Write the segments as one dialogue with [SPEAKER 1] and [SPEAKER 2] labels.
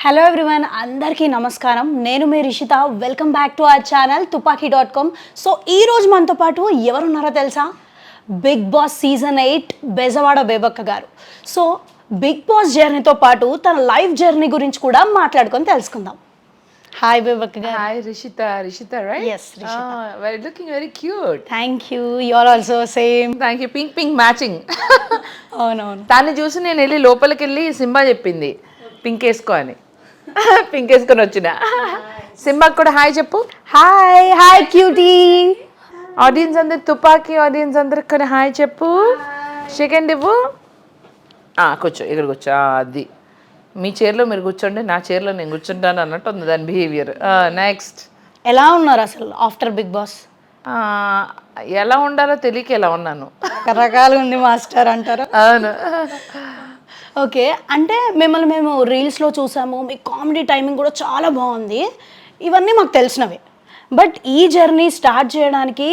[SPEAKER 1] Hello everyone, అందరికీ నమస్కారం. నేను మీ Rishitha. Welcome back to our channel తుపాకీ.com. సో ఈరోజు మనతో పాటు ఎవరున్నారో తెలుసా? Bigg Boss season 8 Bezawada Bebakka garu. So big boss జర్నీతో పాటు తన లైఫ్ జర్నీ గురించి కూడా మాట్లాడుకొని తెలుసుకుందాం. హాయ్ బేబక్క గారు.
[SPEAKER 2] Hi Rishita, right?
[SPEAKER 1] Yes, Rishita.
[SPEAKER 2] We're looking very cute.
[SPEAKER 1] Thank you. You are also same.
[SPEAKER 2] Thank you. Pink matching.
[SPEAKER 1] అవునవును.
[SPEAKER 2] దాన్ని చూసి నేను వెళ్ళి లోపలికి వెళ్ళి సింబా చెప్పింది పింక్ వేసుకో అని. పింక్ వేసుకొని వచ్చిన. సింబాకి కూడా హాయ్ చెప్పు.
[SPEAKER 1] Hi hi cutie.
[SPEAKER 2] ఆడియన్స్ అందరు తుపాకీ ఆడియన్స్ అందరికి కూడా హాయ్ చెప్పు. సెకండ్ ఇవ్వు. కూర్చో, ఇక్కడ కూర్చో. అది మీ చైర్లో మీరు కూర్చోండి, నా చైర్లో నేను కూర్చుంటాను అన్నట్టు ఉంది దాని బిహేవియర్. నెక్స్ట్,
[SPEAKER 1] ఎలా ఉన్నారు అసలు ఆఫ్టర్ బిగ్ బాస్?
[SPEAKER 2] ఎలా ఉండాలో తెలియక ఎలా ఉన్నాను.
[SPEAKER 1] రకరకాలుగా ఉంది మాస్టర్ అంటారు.
[SPEAKER 2] అవును.
[SPEAKER 1] ఓకే, అంటే మిమ్మల్ని మేము రీల్స్లో చూసాము, మీ కామెడీ టైమింగ్ కూడా చాలా బాగుంది, ఇవన్నీ మాకు తెలిసినవే. బట్ ఈ జర్నీ స్టార్ట్ చేయడానికి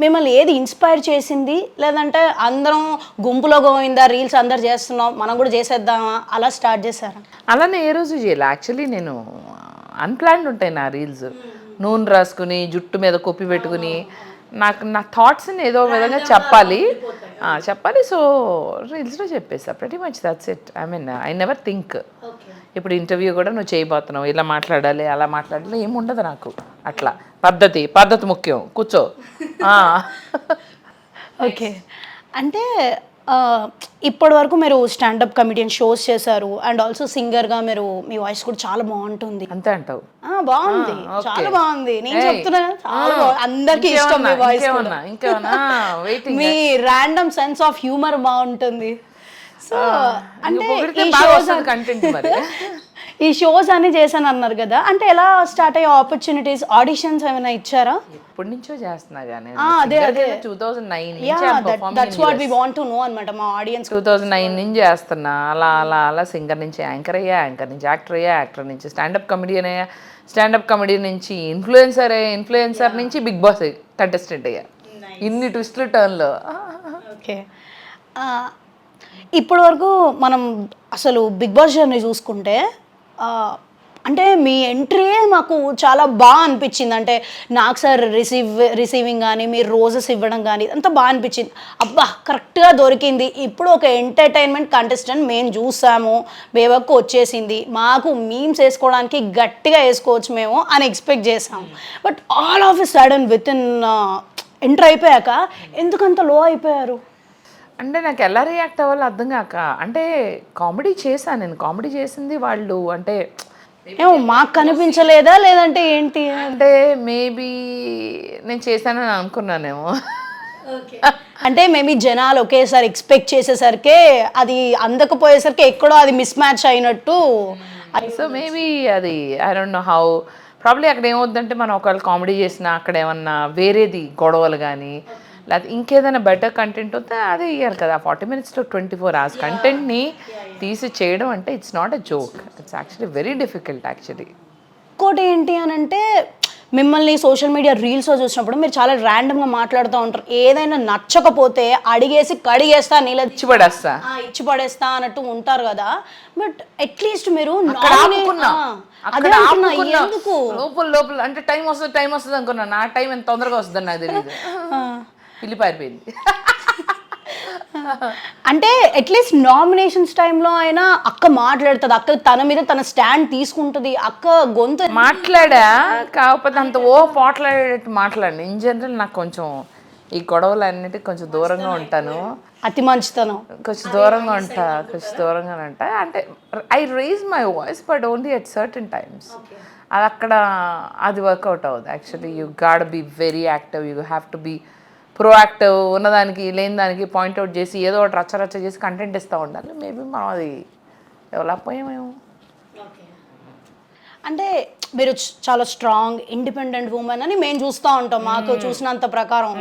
[SPEAKER 1] మిమ్మల్ని ఏది ఇన్స్పైర్ చేసింది? లేదంటే అందరం గుంపులో గోయిందా, రీల్స్ అందరు చేస్తున్నాం మనం కూడా చేసేద్దామా, అలా స్టార్ట్ చేశారా?
[SPEAKER 2] అలానే ఏ రోజు చేయాలి. యాక్చువల్లీ నేను అన్ప్లాన్డ్ ఉంటాయి నా రీల్స్. నూనె రాసుకుని జుట్టు మీద కొప్పి పెట్టుకుని నా థాట్స్ని ఏదో విధంగా చెప్పాలి. సో రీల్స్లో చెప్పేసా. ప్రతి much that's it. I never think ఇప్పుడు ఇంటర్వ్యూ కూడా నువ్వు చేయబోతున్నావు, ఇలా మాట్లాడాలి అలా మాట్లాడాలి ఏముండదు నాకు. అట్లా పద్ధతి ముఖ్యం. కూర్చో.
[SPEAKER 1] ఓకే, అంటే ఇప్పటి వరకు మీరు స్టాండప్ కమెడియన్ షోస్ చేశారు అండ్ ఆల్సో సింగర్గా మీరు, మీ వాయిస్ కూడా చాలా బాగుంటుంది.
[SPEAKER 2] అంతే అంటావు?
[SPEAKER 1] బాగుంది, చాలా బాగుంది. నేను చెప్తున్నా చాలా అందరికి ఇష్టం మీ వాయిస్. మీ ర్యాండమ్ సెన్స్ ఆఫ్ హ్యూమర్ బాగుంటుంది. సో అంటే ఈ షోస్ అని చేశాను అన్నారు కదా, అంటే ఎలా స్టార్ట్ అయ్యే ఆపర్చునిటీస్, ఆడిషన్స్ ఏమైనా ఇచ్చారా?
[SPEAKER 2] ఎప్పటి నుంచో చేస్తున్నా కానీ.
[SPEAKER 1] అదే
[SPEAKER 2] 2009
[SPEAKER 1] that's what we want to know అన్నమాట మా ఆడియన్స్.
[SPEAKER 2] 2009 నుంచి చేస్తున్నా. అలా సింగర్ నుంచి యాంకర్ అయ్యా, యాంకర్ నుంచి యాక్టర్ అయ్యా, యాక్టర్ నుంచి స్టాండప్ కమెడియన్ అయ్యా, స్టాండప్ కమెడియన్ నుంచి ఇన్ఫ్లుయెన్సర్ అయ్యా, ఇన్ఫ్లుయెన్సర్ నుంచి బిగ్ బాస్ కంటెస్టెంట్ అయ్యా. ఇన్ని ట్విస్ట్లు టర్న్లో.
[SPEAKER 1] ఓకే, ఇప్పటి వరకు మనం అసలు బిగ్ బాస్ జర్నీ చూసుకుంటే అంటే మీ ఎంట్రీయే మాకు చాలా బాగా అనిపించింది. అంటే నాకు సార్ రిసీవింగ్ కానీ, మీరు రోజెస్ ఇవ్వడం కానీ అంతా బాగా అనిపించింది. అబ్బా కరెక్ట్గా దొరికింది. ఇప్పుడు ఒక ఎంటర్టైన్మెంట్ కంటెస్టెంట్ మేము చూసాము, బేబక్కు వచ్చేసింది, మాకు మీమ్స్ వేసుకోవడానికి గట్టిగా వేసుకోవచ్చు మేము అని ఎక్స్పెక్ట్ చేసాము. But all of a sudden with in enter అయిపోయాక ఎందుకంత లో అయిపోయారు?
[SPEAKER 2] అంటే నాకు ఎలా రియాక్ట్ అవ్వాలో అర్థం కాక. అంటే కామెడీ చేశాను నేను. కామెడీ చేసింది వాళ్ళు అంటే
[SPEAKER 1] ఏమో మాకు కనిపించలేదా లేదంటే ఏంటి?
[SPEAKER 2] అంటే మేబీ నేను చేశానని అనుకున్నానేమో.
[SPEAKER 1] అంటే మేబీ జనాలు ఒకేసారి ఎక్స్పెక్ట్ చేసేసరికి అది అందకపోయేసరికి ఎక్కడో అది మిస్ మ్యాచ్ అయినట్టు.
[SPEAKER 2] సో మేబీ అది I don't know how. Probably అక్కడ ఏమవుద్దంటే మనం ఒకవేళ కామెడీ చేసినా అక్కడ ఏమన్నా వేరేది గొడవలు కానీ లేకపోతే ఇంకేదైనా బెటర్ కంటెంట్ వస్తే అదే ఇవ్వాలి కదా. 40 minutes to 24 hours కంటెంట్ని తీసి చేయడం అంటే it's not a joke. It's actually very difficult actually.
[SPEAKER 1] ఇంకోటి ఏంటి అని అంటే, మిమ్మల్ని సోషల్ మీడియా రీల్స్లో చూసినప్పుడు మీరు చాలా ర్యాండమ్గా మాట్లాడుతూ ఉంటారు. ఏదైనా నచ్చకపోతే అడిగేసి కడిగేస్తా, నీళ్ళ
[SPEAKER 2] ఇచ్చి పడేస్తా
[SPEAKER 1] అన్నట్టు ఉంటారు కదా. బట్ అట్లీస్ట్ మీరు
[SPEAKER 2] ఎందుకు లోపల అంటే టైం వస్తుంది అనుకున్నా. నా టైం ఎంత తొందరగా వస్తుందని నాకు తెలియదు. పిల్లి పారిపోయింది.
[SPEAKER 1] అంటే అట్లీస్ట్ నామినేషన్స్ టైంలో అయినా అక్క మాట్లాడుతుంది, అక్క తన మీద తన స్టాండ్ తీసుకుంటుంది, అక్క గొంతు
[SPEAKER 2] మాట్లాడా. కాకపోతే అంత పోట్లాడేటట్టు మాట్లాడండి. ఇన్ జనరల్ నాకు కొంచెం ఈ గొడవలు అన్నిటికి కొంచెం దూరంగా ఉంటాను.
[SPEAKER 1] అతి మంచితనం.
[SPEAKER 2] కొంచెం దూరంగా ఉంటా. అంటే I raise my voice but only at certain times. అది అక్కడ అది వర్కౌట్ అవ్వదు actually. You got be very active, you have to be proactive. ఉన్నదానికి లేని దానికి పాయింట్అవుట్ చేసి ఏదో ఒకటి రచ్చ చేసి కంటెంట్ ఇస్తూ ఉండాలి. మేబీ మనం అది డెవలప్ అయ్యామేమో.
[SPEAKER 1] అంటే మీరు చాలా స్ట్రాంగ్ ఇండిపెండెంట్ ఉమెన్ అని మేము చూస్తూ ఉంటాం. మాకు చూసినంత ప్రకారం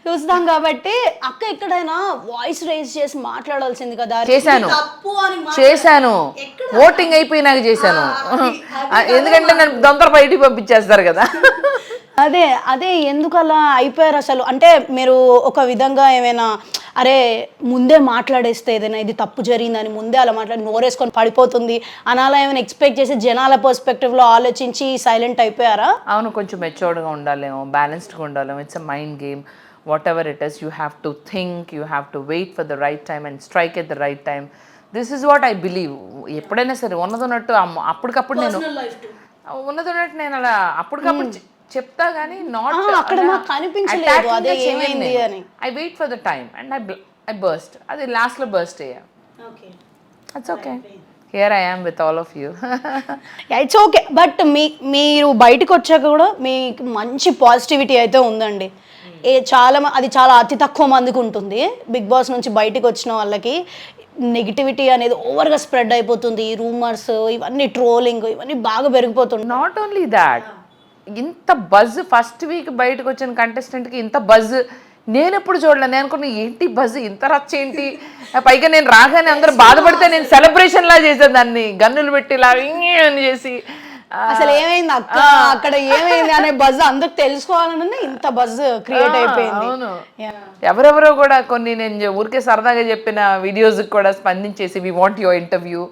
[SPEAKER 1] చూస్తాం కాబట్టి అక్క ఎక్కడైనా వాయిస్ రేజ్ చేసి మాట్లాడాల్సింది కదా.
[SPEAKER 2] చేశాను ఓటింగ్ అయిపోయినాక చేశాను. ఎందుకంటే నన్ను దొంగ బయటికి పంపించేస్తారు కదా.
[SPEAKER 1] అదే అదే ఎందుకు అలా అయిపోయారు అసలు? అంటే మీరు ఒక విధంగా ఏమైనా అరే ముందే మాట్లాడేస్తే ఏదైనా ఇది తప్పు జరిగిందని ముందే అలా మాట్లాడి నోరేసుకొని పడిపోతుంది అని అలా ఏమైనా ఎక్స్పెక్ట్ చేసి జనాల పర్స్పెక్టివ్లో ఆలోచించి సైలెంట్ అయిపోయారా?
[SPEAKER 2] అవును, కొంచెం మెచ్యూర్డ్గా ఉండాలేమో, బ్యాలెన్స్డ్గా ఉండాలేమో. It's a mind game. Whatever it is, you have to think, you have to wait for the right time and strike at the right time. This is what I believe. ఎప్పుడైనా సరే ఉన్నదన్నట్టు అప్పటికప్పుడు నేను అలా అప్పటికప్పుడు చెప్తా కానీ not
[SPEAKER 1] అక్కడ మాకు కనిపించలేదు అదే ఏమైంది అని.
[SPEAKER 2] I wait for the time and I burst. అది లాస్ట్లో బర్స్ట్ అయ్యా. It's okay, here I am with all of you.
[SPEAKER 1] It's okay. But మీరు బయటకు వచ్చాక కూడా మీకు మంచి పాజిటివిటీ అయితే ఉందండి. అది చాలా అతి తక్కువ మందికి ఉంటుంది. బిగ్ బాస్ నుంచి బయటకు వచ్చిన వాళ్ళకి నెగిటివిటీ అనేది ఓవర్గా స్ప్రెడ్ అయిపోతుంది. రూమర్స్ ఇవన్నీ, ట్రోలింగ్ ఇవన్నీ బాగా పెరిగిపోతుంది.
[SPEAKER 2] నాట్ ఓన్లీ దాట్, ఇంత బజ్ ఫస్ట్ వీక్ బయటకు వచ్చిన కంటెస్టెంట్కి ఇంత బజ్ నేను ఎప్పుడు చూడలే. నేను అనుకున్నా ఏంటి బజ్, ఇంత రచ్చ ఏంటి. పైగా నేను రాగానే అందరూ బాధపడితే నేను సెలబ్రేషన్ లా చేశాను దాన్ని, గన్నులు పెట్టి ఇలా అని చేసి
[SPEAKER 1] అసలు ఏమైంది అక్క అక్కడ ఏమైంది అనే బజ్ అందరికి తెలుసుకోవాలని ఇంత బజ్ క్రియేట్ అయిపోయింది.
[SPEAKER 2] అవును, ఎవరెవరో కూడా కొన్ని నేను ఊరికే సరదాగా చెప్పిన వీడియోస్ కూడా స్పందించేసి వి వాంట్ యువర్ ఇంటర్వ్యూ.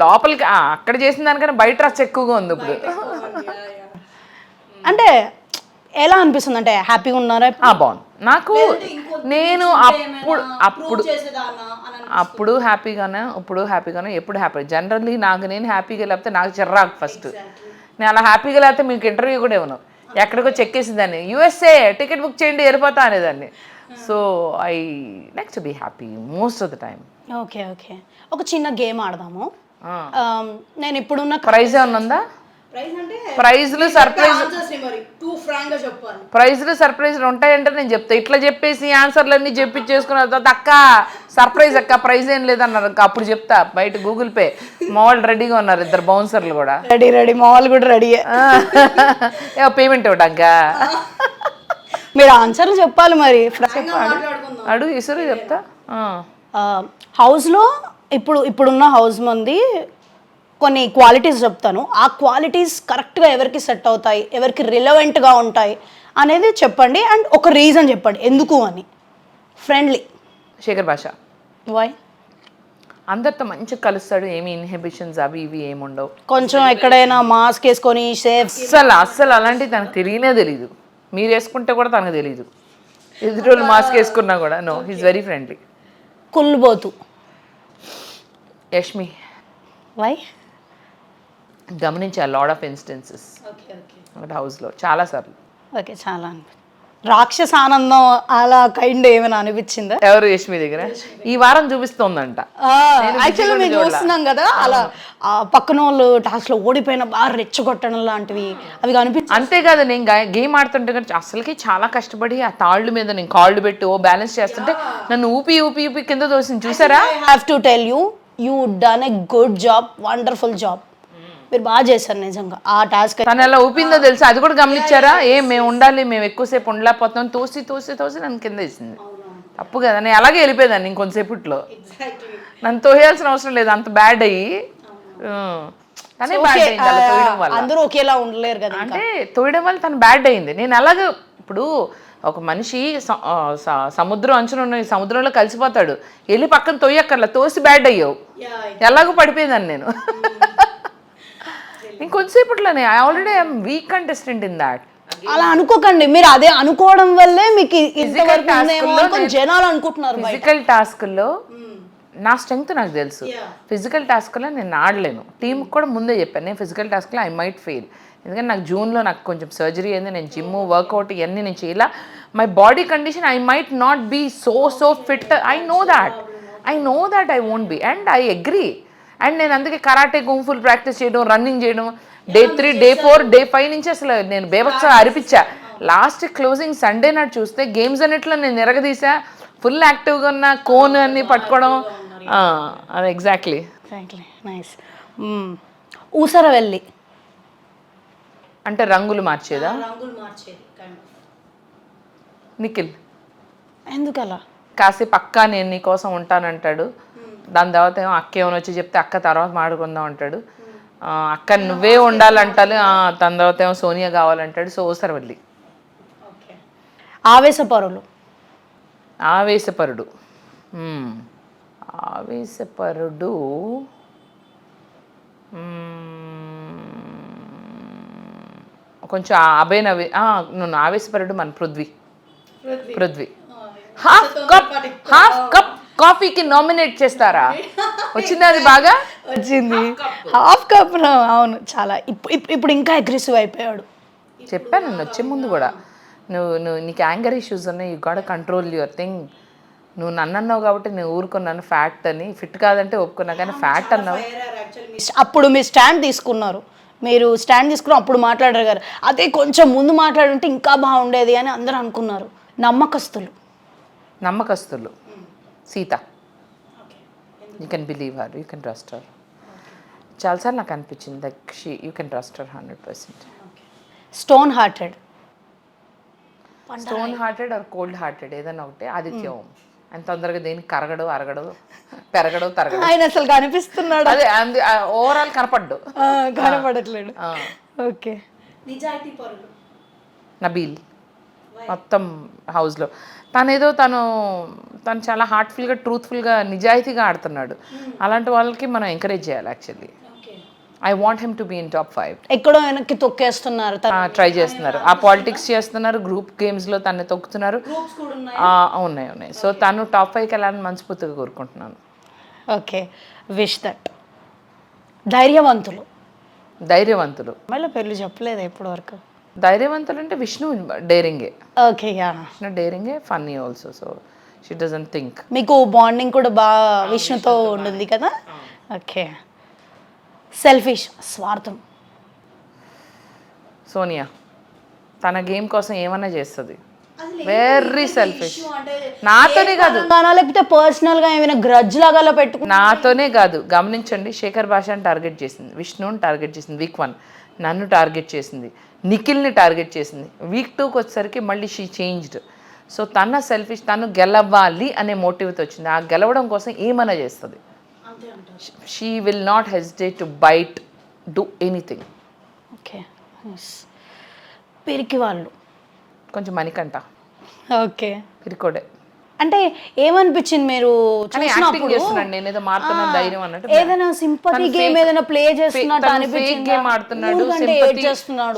[SPEAKER 2] లోపలికి అక్కడ చేసిన దానికన్నా బయట రచ్చ ఎక్కువగా ఉంది ఇప్పుడు.
[SPEAKER 1] అంటే ఎలా అనిపిస్తుంది, అంటే హ్యాపీగా ఉన్నారా?
[SPEAKER 2] బాగుంది నాకు. నేను అప్పుడు హ్యాపీగానే, ఇప్పుడు హ్యాపీగానే, ఎప్పుడు హ్యాపీ. జనరల్లీ నేను హ్యాపీగా లేకపోతే నాకు చిర్రాకు ఫస్ట్. నేను అలా హ్యాపీగా లేకపోతే మీకు ఇంటర్వ్యూ కూడా ఇవ్వను. ఎక్కడికో చెక్కేసేదాన్ని, యూఎస్ఏ టికెట్ బుక్ చేయండి వెళ్ళిపోతా అనేదాన్ని. So I like to be happy most of the time.
[SPEAKER 1] Okay okay, ఒక చిన్న గేమ్ ఆడదాము. నేను ఇప్పుడున్న
[SPEAKER 2] ప్రైజ్ ఏమన్నా ఉందా? ప్రైజ్లు సర్ప్రైజ్లు ఉంటాయంటే నేను చెప్తా. ఇట్లా చెప్పేసి ఆన్సర్లన్నీ చెప్పించేసుకున్న తర్వాత అక్క సర్ప్రైజ్ అక్క ప్రైజ్ ఏం లేదన్నారు. అప్పుడు చెప్తా. బయట గూగుల్ పే మా వాళ్ళు రెడీగా ఉన్నారు, ఇద్దరు బౌన్సర్లు కూడా
[SPEAKER 1] రెడీ మా వాళ్ళు కూడా రెడీ.
[SPEAKER 2] పేమెంట్ ఇవ్వడాక
[SPEAKER 1] మీరు ఆన్సర్లు చెప్పాలి మరి.
[SPEAKER 2] అడుగు ఇసురు చెప్తా.
[SPEAKER 1] హౌస్లో ఇప్పుడున్న హౌస్ మంది కొన్ని క్వాలిటీస్ చెప్తాను. ఆ క్వాలిటీస్ కరెక్ట్గా ఎవరికి సెట్ అవుతాయి, ఎవరికి రిలవెంట్గా ఉంటాయి అనేది చెప్పండి. అండ్ ఒక రీజన్ చెప్పండి ఎందుకు అని. ఫ్రెండ్లీ
[SPEAKER 2] శేఖర్ భాష.
[SPEAKER 1] వై?
[SPEAKER 2] అందరితో మంచిగా కలుస్తాడు, ఏమి ఇన్హిబిషన్స్ అవి ఇవి ఏమి ఉండవు.
[SPEAKER 1] కొంచెం ఎక్కడైనా మాస్క్ వేసుకొని సేఫ్
[SPEAKER 2] అస్సలు అలాంటివి తనకు తెలియదు. మీరు వేసుకుంటే కూడా తనకు తెలియదు. ఎదుటి మాస్క్ వేసుకున్నా కూడా నో, హీస్ వెరీ ఫ్రెండ్లీ.
[SPEAKER 1] కుళ్ళుబోతు
[SPEAKER 2] యష్మి.
[SPEAKER 1] వై?
[SPEAKER 2] గమనించా లాట్ ఆఫ్ ఇన్స్టెన్సెస్ హౌస్లో చాలాసార్లు.
[SPEAKER 1] ఓకే, చాలా రాక్షస ఆనందం అలా కైండ్ ఏమైనా అనిపించిందా?
[SPEAKER 2] ఎవరు? యష్మి దగ్గర ఈ వారం చూపిస్తోందంట.
[SPEAKER 1] యాక్చువల్లీ మేము చూస్తున్నాం కదా అలా పక్కన వాళ్ళు టాస్క్లో ఓడిపోయిన బాగా రెచ్చగొట్టడం లాంటివి అవి కనిపించి.
[SPEAKER 2] అంతేకాదు, నేను గేమ్ ఆడుతుంటే కానీ అసలుకి చాలా కష్టపడి ఆ తాళ్ళు మీద నేను కాళ్ళు పెట్టి బ్యాలెన్స్ చేస్తుంటే నన్ను ఊపి ఊపి ఊపి కింద తోసింది చూసారా?
[SPEAKER 1] I have to tell you done a good job, wonderful job. మీరు బాగా చేశారు నిజంగా ఆ టాస్క్.
[SPEAKER 2] తను ఎలా ఊపిందో తెలుసా? అది కూడా గమనించారా? మేము ఉండాలి, మేము ఎక్కువసేపు ఉండలేకపోతాం, తోసి నన్ను కింద వేసింది. తప్పు కదా, నేను అలాగే వెళ్ళిపోయేదాన్ని ఇంకొంతసేపట్లో. నన్ను తోయాల్సిన అవసరం లేదు, అంత బ్యాడ్ అయ్యి. తనే బ్యాడ్ అయింది అలా తోయడం వల్ల.
[SPEAKER 1] అందరూ ఒకేలా ఉండలేరు కదా,
[SPEAKER 2] అంటే తోయడం వల్ల తను బ్యాడ్ అయింది. నేను అలాగే ఇప్పుడు ఒక మనిషి సముద్రం అంచున సముద్రంలో కలిసిపోతాడు, వెళ్ళి పక్కన తోయక్కర్లా, తోసి బ్యాడ్ అయ్యావు. ఎలాగో పడిపోయేదాన్ని నేను. ఇంకొంతసేపట్లోనే I already I'm weak contestant in that.
[SPEAKER 1] అలా అనుకోకండి మీరు, అదే అనుకోవడం వల్లే మీకు జనాలు అనుకుంటున్నారు.
[SPEAKER 2] ఫిజికల్ టాస్క్లో నా స్ట్రెంగ్త్ నాకు తెలుసు. ఫిజికల్ టాస్క్లో నేను ఆడలేను. టీంకి కూడా ముందే చెప్పాను, నేను ఫిజికల్ టాస్క్లో ఐ మైట్ ఫెయిల్. ఎందుకంటే నాకు జూన్లో నాకు కొంచెం సర్జరీ అయింది, నేను జిమ్ వర్కౌట్ ఇవన్నీ నేను చేయాల. My body condition I might not be so fit. I know that I won't be and I agree. And నేను అందుకే కరాటే గుంఫుల్ ప్రాక్టీస్ చేయడం, రన్నింగ్ చేయడం, Day 3, Day 4, Day 5 నుంచి అసలు నేను బేబత్స అరిపించా. లాస్ట్ క్లోజింగ్ సండే నాడు చూస్తే గేమ్స్ అన్నిట్లో నేను ఎరగదీసా. ఫుల్ యాక్టివ్గా ఉన్న కోన్ అన్ని పట్టుకోవడం. అది ఎగ్జాక్ట్లీ
[SPEAKER 1] నైస్. ఊసర వెళ్ళి
[SPEAKER 2] అంటే రంగులు మార్చేదా? నిఖిల్
[SPEAKER 1] ఎందుకలా?
[SPEAKER 2] కాసేపు అక్క నేను నీకోసం ఉంటానంటాడు. దాని తర్వాత ఏమో అక్క ఏమైనా వచ్చి చెప్తే అక్క తర్వాత మాడుకుందాం అంటాడు. అక్క నువ్వే ఉండాలంటాడు. దాని తర్వాత ఏమో సోనియా కావాలంటాడు. సో ఊసరవల్లి.
[SPEAKER 1] ఆవేశపరులు.
[SPEAKER 2] ఆవేశపరుడు. ఆవేశపరుడు కొంచెం అభయనవి నువ్వు ఆవేశపరుడు మన పృథ్వీ హాఫ్ కప్ కాఫీకి నామినేట్ చేస్తారా? వచ్చింది అది బాగా
[SPEAKER 1] వచ్చింది. Half cup. అవును, చాలా. ఇప్పుడు ఇంకా అగ్రెసివ్ అయిపోయాడు.
[SPEAKER 2] చెప్పాను నేను వచ్చే ముందు కూడా, నువ్వు నీకు యాంగర్ ఇష్యూస్ ఉన్నాయి, you got control your thing. నువ్వు నన్ను అన్నావు కాబట్టి నేను ఊరుకున్నాను ఫ్యాట్ అని. ఫిట్ కాదంటే ఒప్పుకున్నా, కానీ ఫ్యాట్ అన్నావు.
[SPEAKER 1] అప్పుడు మీరు స్టాండ్ తీసుకున్నారు, అప్పుడు మాట్లాడారు గారు. అదే కొంచెం ముందు మాట్లాడుంటే ఇంకా బాగుండేది అని అందరూ అనుకున్నారు. నమ్మకస్తులు Seetha. You can believe her, you can trust her. చాలాసార్లు నాకు అనిపించింది that you can trust her 100%. Stone hearted
[SPEAKER 2] or cold hearted ఏదైనా ఒకటి. ఆదిత్య ఓం ఆయన తొందరగా దేనికి కరగడు, పెరగడు, తరగడు.
[SPEAKER 1] ఆయన అసలు కనిపిస్తున్నాడు,
[SPEAKER 2] అదే ఓవరాల్
[SPEAKER 1] కనపడట్లేడు. ఓకే.
[SPEAKER 2] నబీల్ మొత్తం హౌస్లో తను చాలా హార్ట్ఫుల్గా, ట్రూత్ఫుల్గా, నిజాయితీగా ఆడుతున్నాడు. అలాంటి వాళ్ళకి మనం ఎంకరేజ్ చేయాలి. Actually I want him to be in top 5.
[SPEAKER 1] ఎక్కడో వెనక్కి తొక్కేస్తున్నారు,
[SPEAKER 2] ట్రై చేస్తున్నారు. ఆ పాలిటిక్స్ చేస్తున్నారు, గ్రూప్ గేమ్స్లో తన్ని తొక్కుతున్నారు. ఉన్నాయి. సో తను టాప్ 5కి వెళ్ళాలని మనస్ఫూర్తిగా కోరుకుంటున్నాను.
[SPEAKER 1] Okay, wish that. ధైర్యవంతులు
[SPEAKER 2] మళ్ళీ
[SPEAKER 1] పేర్లు చెప్పలేదు ఇప్పటి వరకు.
[SPEAKER 2] ధైర్యవంతులు అంటే విష్ణు డేరింగే.
[SPEAKER 1] ఓకే,
[SPEAKER 2] విష్ణు డేరింగే, funny also. So she doesn't think.
[SPEAKER 1] మీకు బాండింగ్ కూడా బాగా విష్ణుతో ఉంటుంది కదా. ఓకే. సెల్ఫిష్, స్వార్థం.
[SPEAKER 2] సోనియా తన గేమ్ కోసం ఏమన్నా చేస్తుంది. Very selfish. నాతోనే కాదు,
[SPEAKER 1] లేకపోతే పర్సనల్ గా ఏమైనా గ్రడ్జ్ లాగా పెట్టుకు.
[SPEAKER 2] నాతోనే కాదు, గమనించండి. శేఖర్ భాషని టార్గెట్ చేసింది, విష్ణుని టార్గెట్ చేసింది వీక్ 1, నన్ను టార్గెట్ చేసింది, నిఖిల్ని టార్గెట్ చేసింది. వీక్ 2కి వచ్చేసరికి మళ్ళీ షీ చేంజ్డ్. సో తన సెల్ఫిష్, తను గెలవాలి అనే మోటివ్తో వచ్చింది. ఆ గెలవడం కోసం ఏమైనా చేస్తుంది. She will not hesitate to bite, do anything.
[SPEAKER 1] Okay. పిరికి వాళ్ళు
[SPEAKER 2] కొంచెం మణికంట.
[SPEAKER 1] ఓకే.
[SPEAKER 2] పిరికోడే.
[SPEAKER 1] అంటే ఏమనిపించింది మీరు చూసినప్పుడు?
[SPEAKER 2] నేనేదో మారుతున్నాను ధైర్యం అన్నట్టు.
[SPEAKER 1] ఏదైనా సింపతి గేమ్ ఏదైనా ప్లే చేస్తున్నట్టు అనిపించింది.
[SPEAKER 2] గేమ్ ఆడుతున్నాడు,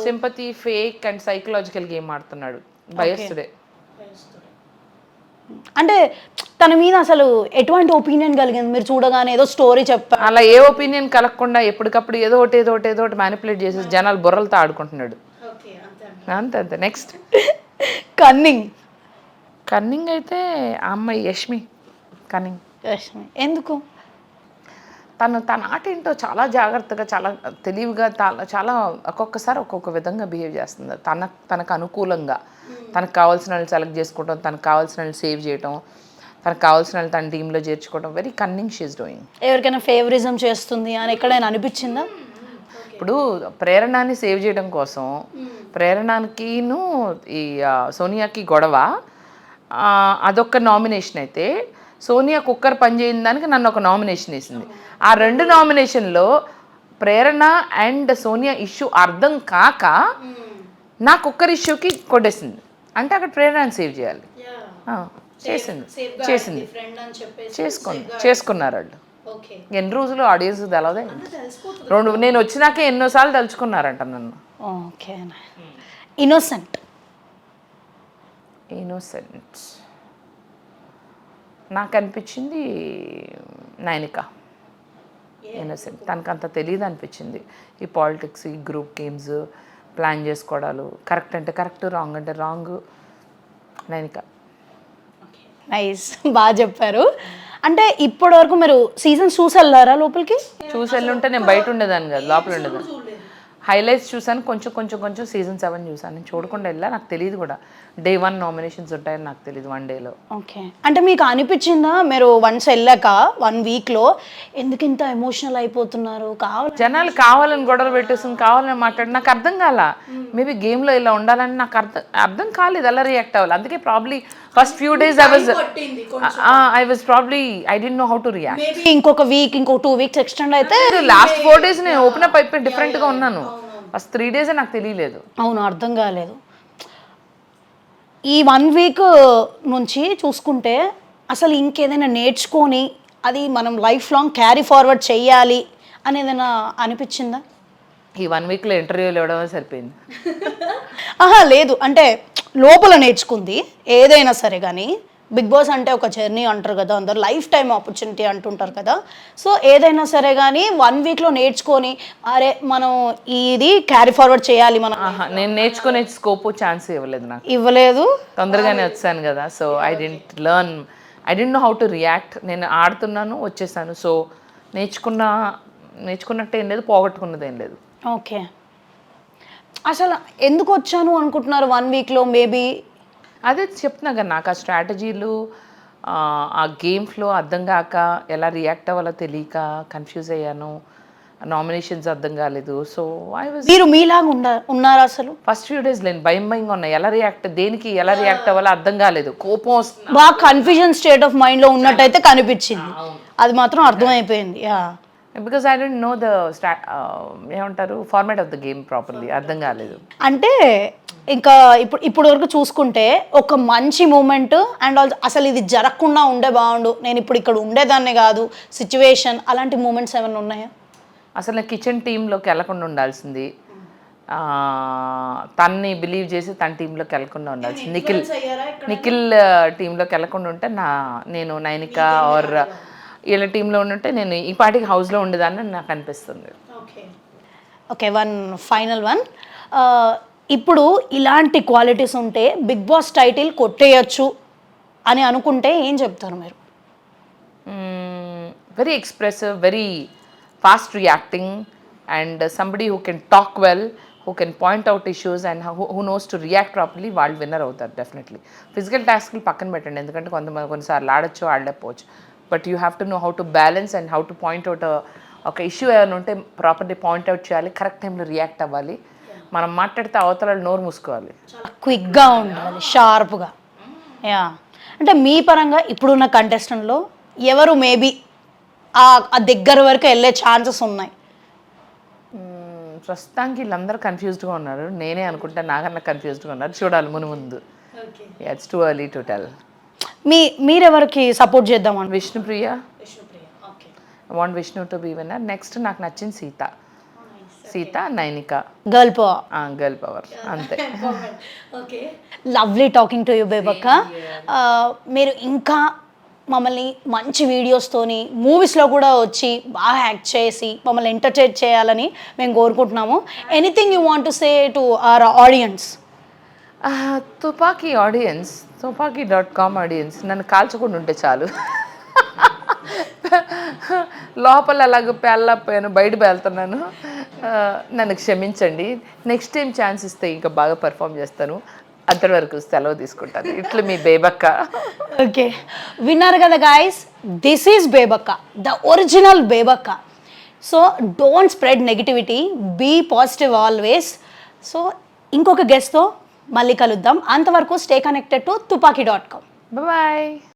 [SPEAKER 2] sympathy fake and psychological game ఆడుతున్నాడు. భయస్తుడే.
[SPEAKER 1] అంటే తన మీద అసలు ఎటువంటి ఒపీనియన్ కలిగింది మీరు చూడగానే? ఏదో స్టోరీ చెప్పారు,
[SPEAKER 2] అలా ఏ ఒపీనియన్ కలగకుండా ఎప్పటికప్పుడు ఏదో ఒకటి మ్యానిపులేట్ చేసేసి జనాలు బుర్రలతో ఆడుకుంటున్నాడు. అంతే. నెక్స్ట్ కన్నింగ్ అయితే ఆ అమ్మాయి యష్మి.
[SPEAKER 1] ఎందుకు?
[SPEAKER 2] తన ఆట ఏంటో చాలా జాగ్రత్తగా, చాలా తెలివిగా, చాలా ఒక్కొక్కసారి ఒక్కొక్క విధంగా బిహేవ్ చేస్తుంది. తనకు అనుకూలంగా తనకు కావాల్సిన వాళ్ళు సెలెక్ట్ చేసుకోవడం, తనకు కావాల్సిన వాళ్ళు సేవ్ చేయడం, తనకు కావాల్సిన వాళ్ళు తన టీంలో చేర్చుకోవడం. Very cunning she's doing.
[SPEAKER 1] ఎవరికైనా ఫేవరిజం చేస్తుంది అని ఎక్కడైనా అనిపించిందా?
[SPEAKER 2] ఇప్పుడు ప్రేరణని సేవ్ చేయడం కోసం ప్రేరణకిను ఈ సోనియాకి గొడవ, అదొక నామినేషన్ అయితే, సోనియా కుక్కర్ పనిచేయని దానికి నన్ను ఒక నామినేషన్ వేసింది. ఆ 2 నామినేషన్లో ప్రేరణ అండ్ సోనియా ఇష్యూ అర్థం కాక నా కుక్కర్ ఇష్యూకి కొట్టేసింది. అంటే అక్కడ ప్రేరణని సేవ్ చేయాలి. చేసింది. చేసుకున్నారు వాళ్ళు. ఎన్ని రోజులు ఆడియన్స్ తెలవదే. నేను వచ్చినాకే ఎన్నోసార్లు తలుచుకున్నారంట నన్ను.
[SPEAKER 1] ఓకే. ఇన్నోసెంట్
[SPEAKER 2] నాకు అనిపించింది నైనిక. ఇన్నోసెంట్. తనకు అంత తెలియదు అనిపించింది. ఈ పాలిటిక్స్, ఈ గ్రూప్ గేమ్స్, ప్లాన్ చేసుకోవడాలు, కరెక్ట్ అంటే కరెక్ట్, రాంగ్ అంటే రాంగ్. నైనిక.
[SPEAKER 1] నైస్, బాగా చెప్పారు. అంటే ఇప్పటి వరకు మీరు సీజన్స్ చూసి వెళ్ళారా లోపలికి?
[SPEAKER 2] చూసి వెళ్ళుంటే నేను బయట ఉండేదాన్ని కాదు, లోపల ఉండేదాన్ని. హైలైట్స్ చూసాను, కొంచెం సీజన్ 7 చూసాను. నేను చూడకుండా వెళ్ళా, నాకు తెలియదు కూడా Day 1 నామినేషన్స్ ఉంటాయని నాకు తెలియదు 1 డేలో.
[SPEAKER 1] ఓకే. అంటే మీకు అనిపించిందా మీరు వన్స్ వెళ్ళాక 1 వీక్లో ఎందుకు ఇంత ఎమోషనల్ అయిపోతున్నారు?
[SPEAKER 2] జనాలు కావాలని గొడవలు పెట్టేసుకుని కావాలని మాట్లాడి నాకు అర్థం కాల. మేబీ గేమ్లో ఇలా ఉండాలని నాకు అర్థం కాలేదు, అలా రియాక్ట్ అవ్వాలి. అందుకే probably first few days I was probably I didn't know how to react.
[SPEAKER 1] ఇంకొక వీక్, ఇంకో 2 వీక్స్ ఎక్స్టెండ్ అయితే
[SPEAKER 2] లాస్ట్ 4 days నేను ఓపెన్ అప్ అయిపోయి డిఫరెంట్గా ఉన్నాను. ఫస్ట్ 3 days నాకు తెలియలేదు.
[SPEAKER 1] అవును, అర్థం కాలేదు. ఈ 1 వీక్ నుంచి చూసుకుంటే అసలు ఇంకేదైనా నేర్చుకొని అది మనం లైఫ్ లాంగ్ క్యారీ ఫార్వర్డ్ చెయ్యాలి అని ఏదైనా అనిపించిందా?
[SPEAKER 2] ఈ 1 వీక్లో ఇంటర్వ్యూలు ఇవ్వడమే సరిపోయింది.
[SPEAKER 1] ఆహా లేదు, అంటే లోపల నేర్చుకుంది ఏదైనా సరే కానీ బిగ్ బాస్ అంటే ఒక జర్నీ అంటారు కదా, అందరు లైఫ్ టైం ఆపర్చునిటీ అంటుంటారు కదా. సో ఏదైనా సరే కానీ 1 వీక్లో నేర్చుకొని అరే మనం ఇది క్యారీ ఫార్వర్డ్ చేయాలి మనం
[SPEAKER 2] నేను నేర్చుకునే స్కోప్ ఛాన్స్ ఇవ్వలేదు నాకు.
[SPEAKER 1] ఇవ్వలేదు.
[SPEAKER 2] తొందరగానే వచ్చాను కదా, so I don't know how to react. నేను ఆడుతున్నాను వచ్చేసాను. సో నేర్చుకున్నట్టు ఏం లేదు, పోగొట్టుకున్నది ఏం లేదు.
[SPEAKER 1] ఓకే, అసలు ఎందుకు వచ్చాను అనుకుంటున్నారు 1 వీక్లో? మేబీ
[SPEAKER 2] అదే చెప్తున్నా కదా, నాకు ఆ స్ట్రాటజీలు ఆ గేమ్ ఫ్లో అర్థం కాక ఎలా రియాక్ట్ అవ్వాలో తెలియక కన్ఫ్యూజ్ అయ్యాను. నామినేషన్స్ అర్థం కాలేదు. సో ఐ వాజ్
[SPEAKER 1] మీరు మీలాగా ఉన్నారా అసలు?
[SPEAKER 2] ఫస్ట్ ఫ్యూ డేస్ లేని భయంగా ఉన్నా, దేనికి ఎలా రియాక్ట్ అవ్వాలో అర్థం కాలేదు. కోపం వస్తుంది.
[SPEAKER 1] బాగా కన్ఫ్యూజన్ స్టేట్ ఆఫ్ మైండ్లో ఉన్నట్టయితే కనిపించింది, అది మాత్రం అర్థమైపోయింది.
[SPEAKER 2] Because I don't know the ఏమంటారు format of the game properly, అర్థం కాలేదు.
[SPEAKER 1] అంటే ఇంకా ఇప్పుడు వరకు చూసుకుంటే ఒక మంచి మూమెంట్ అండ్ ఆల్సో అసలు ఇది జరగకుండా ఉండే బాగుండు, నేను ఇప్పుడు ఇక్కడ ఉండేదాన్నే కాదు సిచ్యువేషన్, అలాంటి మూమెంట్స్ ఏమైనా ఉన్నాయా?
[SPEAKER 2] అసలు నా కిచెన్ టీంలోకి వెళ్ళకుండా ఉండాల్సింది, తన్ని బిలీవ్ చేసి తన టీంలోకి వెళ్ళకుండా ఉండాల్సింది. నిఖిల్ టీంలోకి వెళ్ళకుండా ఉంటే నేను నైనిక ఆర్ వీళ్ళ టీంలో ఉంటే నేను ఈ పాటికి హౌస్లో ఉండేదాన్ని నాకు అనిపిస్తుంది.
[SPEAKER 1] Okay, final one. ఇప్పుడు ఇలాంటి క్వాలిటీస్ ఉంటే బిగ్ బాస్ టైటిల్ కొట్టేయచ్చు అని అనుకుంటే ఏం చెప్తారు మీరు?
[SPEAKER 2] Very expressive, very fast reacting and somebody who can talk well, who can point out issues and who knows to react properly, వాళ్ళు విన్నర్ అవుతారు డెఫినెట్లీ. ఫిజికల్ టాస్క్లు పక్కన పెట్టండి, ఎందుకంటే కొన్నిసార్లు ఆడచ్చు ఆడలేకపోవచ్చు. But you have to know how to balance and how to point out. ఒక ఇష్యూ ఏమైనా ఉంటే ప్రాపర్లీ పాయింట్ అవుట్ చేయాలి, కరెక్ట్ టైంలో రియాక్ట్ అవ్వాలి. మనం మాట్లాడితే అవతల నోరు మూసుకోవాలి,
[SPEAKER 1] క్విక్గా ఉండాలి, షార్ప్గా. అంటే మీ పరంగా ఇప్పుడున్న కంటెస్టెంట్లో ఎవరు మేబీ ఆ దగ్గర వరకు వెళ్ళే ఛాన్సెస్ ఉన్నాయి?
[SPEAKER 2] ప్రస్తుతానికి వీళ్ళందరూ కన్ఫ్యూజ్డ్గా ఉన్నారు. నేనే అనుకుంటా నాకన్నా కన్ఫ్యూజ్డ్గా ఉన్నారు. చూడాలి ముందు. It's too early to tell.
[SPEAKER 1] మీరెవరికి సపోర్ట్ చేద్దామని?
[SPEAKER 2] Vishnupriya, I want Vishnu to be winner. Next నాకు నచ్చింది సీత, నైనిక. గర్ల్ పవర్ అంతే.
[SPEAKER 1] Lovely talking to you Bebakka. మీరు ఇంకా మమ్మల్ని మంచి వీడియోస్తోని మూవీస్లో కూడా వచ్చి బాగా యాక్ట్ చేసి మమ్మల్ని ఎంటర్టైన్ చేయాలని మేము కోరుకుంటున్నాము. Anything you want to say to our audience?
[SPEAKER 2] తుపాకీ.com ఆడియన్స్ నన్ను కాల్చకుండా ఉంటే చాలు. లోపల అలాగ పేళ్ళపోయాను, బయట పేలుతున్నాను, నన్ను క్షమించండి. నెక్స్ట్ టైం ఛాన్స్ ఇస్తే ఇంకా బాగా పర్ఫామ్ చేస్తాను. అంతవరకు సెలవు తీసుకుంటాను. ఇట్లా మీ బేబక్క.
[SPEAKER 1] ఓకే, విన్నారు కదా guys, this is Bebakka, the original Bebakka. So don't spread negativity, be positive always. So ఇంకొక గెస్ట్తో మళ్ళీ కలుద్దాం. అంతవరకు stay connected to Tupaki.
[SPEAKER 2] Bye.